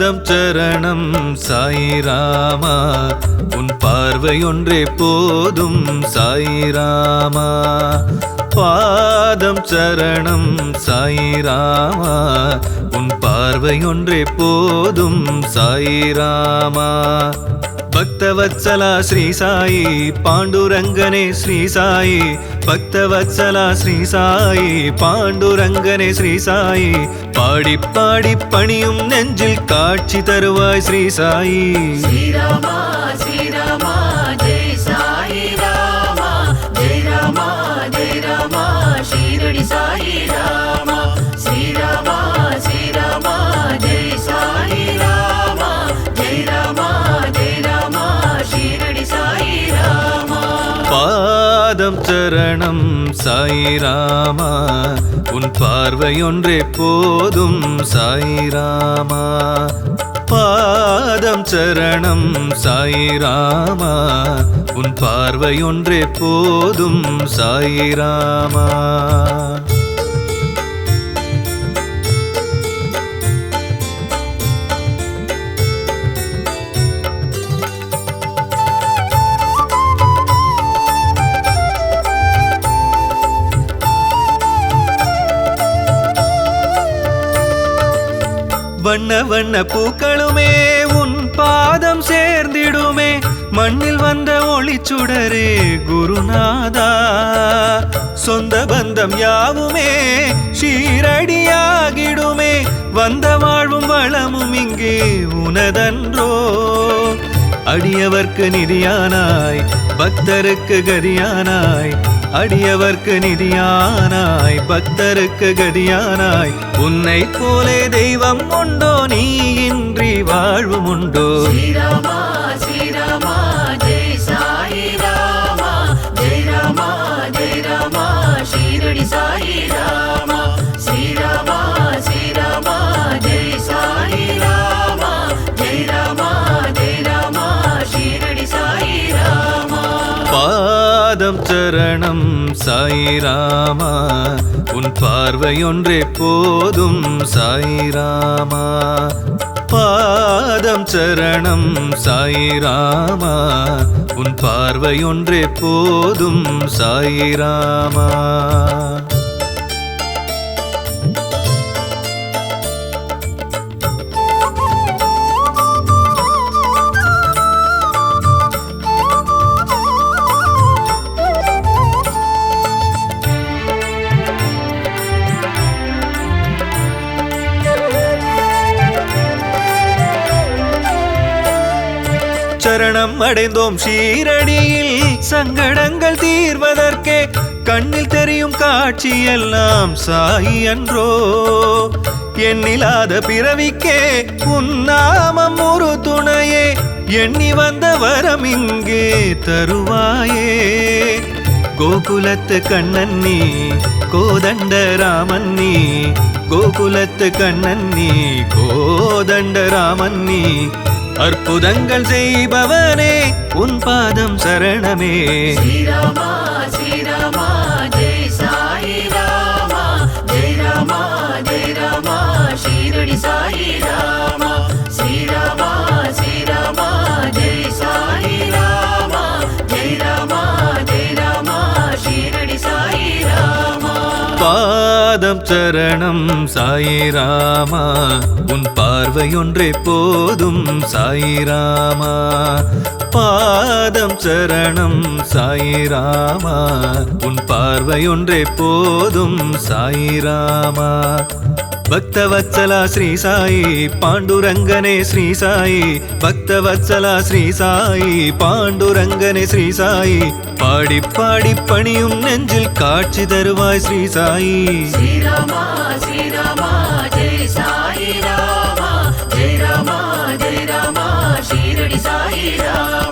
பாதம் சரணம் சாயிராமா உன் பார்வை ஒன்றே போதும் சாயிராமா பாதம் சரணம் சாயிராமா உன் பார்வை ஒன்றே போதும் சாயிராமா பக்தவத்சலா ஸ்ரீ சாயி பாண்டுரங்கனே ஸ்ரீ சாயி பக்தவத்சலா ஸ்ரீ சாயி பாண்டுரங்கனே ஸ்ரீ சாயி பாடி பாடி பணியும் நெஞ்சில் காட்சி தருவாய் ஸ்ரீ சாயி ஸ்ரீராமா ஸ்ரீராமா ஜெய் சாயி ராமா ஜெய் ராமா ஜெய் ராமா ஷீரடி சாயி ராமா ஸ்ரீராமா ஸ்ரீராமா ஜெய் சாயி ராமா ஜெய் ராமா ஜெய் ராமா ஷீரடி சாயி ராமா பாதம் சரணம் சாயிராமா உன் பார்வை ஒன்றே போதும் சாயிராமா பாதம் சரணம் சாயிராமா உன் பார்வை ஒன்றே போதும் சாயிராமா வண்ண வண்ண பூக்களுமே உன் பாதம் சேர்ந்திடுமே மண்ணில் வந்த ஒளிச்சுடரே குருநாதா சொந்த பந்தம் யாவுமே ஷீரடியாகிடுமே வந்த வாழ்வும் வளமும் இங்கே உனதன்றோ அடியவர்க்கு நிதியானாய் பக்தருக்கு கதியானாய் அடியவர்க்கு நிதியானாய் பக்தருக்கு கதியானாய் உன்னை போலே தெய்வம் உண்டோ நீ இன்றி வாழ்வும் உண்டோ ஸ்ரீராமா ஸ்ரீராமா ஜெய் சாயி ராமா ஜெய் ராமா ஜெய் ராமா ஷீரடி சாயி ராமா ஸ்ரீராமா ஸ்ரீராமா ஜெய் சாயி ராமா ஜெய் ராமா ஜெய் ராமா ஷீரடி சாயி ராமா பாதம் சரணம் சாயிராமா உன் பார்வை ஒன்றே போதும் சாயிராமா பாதம் சரணம் சாயிராமா உன் பார்வை ஒன்றே போதும் சாயிராமா சரணம் அடைந்தோம் ஷீரடியில் சங்கடங்கள் தீர்வதற்கே கண்ணில் தெரியும் காட்சி எல்லாம் சாயி அன்றோ எண்ணிலாத பிறவிக்கே உன்னாமம் ஒரு துணையே எண்ணி வந்த வரம் இங்கே தருவாயே கோகுலத்து கண்ணன் நீ கோதண்ட ராமன் நீ கோகுலத்து கண்ணன் நீ கோதண்ட ராமன் நீ அற்புதங்கள் செய்பவனே உன் பாதம் சரணமே ஸ்ரீராமா ஸ்ரீராமா ஜெய் சாயி ராமா ஜெய் ராமா ஜெய் ராமா ஷீரடி சாயி ராமா ஸ்ரீராமா ஸ்ரீராமா ஜெய் சாயி ராமா ஜெய் ராமா ஜெய் ராமா ஷீரடி சாயி ராமா பாதம் சரணம் சாயிராமா உன் பார்வை ஒன்றே போதும் சாயிராமா பாதம் சரணம் சாயிராமா உன் பார்வை ஒன்றே போதும் சாயிராமா பக்தவத்சலா ஸ்ரீ சாயி பாண்டுரங்கனே ஸ்ரீ சாயி பக்தவத்சலா ஸ்ரீ சாயி பாண்டுரங்கனே ஸ்ரீ சாயி பாடி பாடி பணியும் நெஞ்சில் காட்சி தருவாய் ஸ்ரீ சாயி ஸ்ரீராமா ஸ்ரீராமா ஜெய் சாயி ராமா ஜெய் ராமா ஜெய் ராமா ஷீரடி சாயி ராமா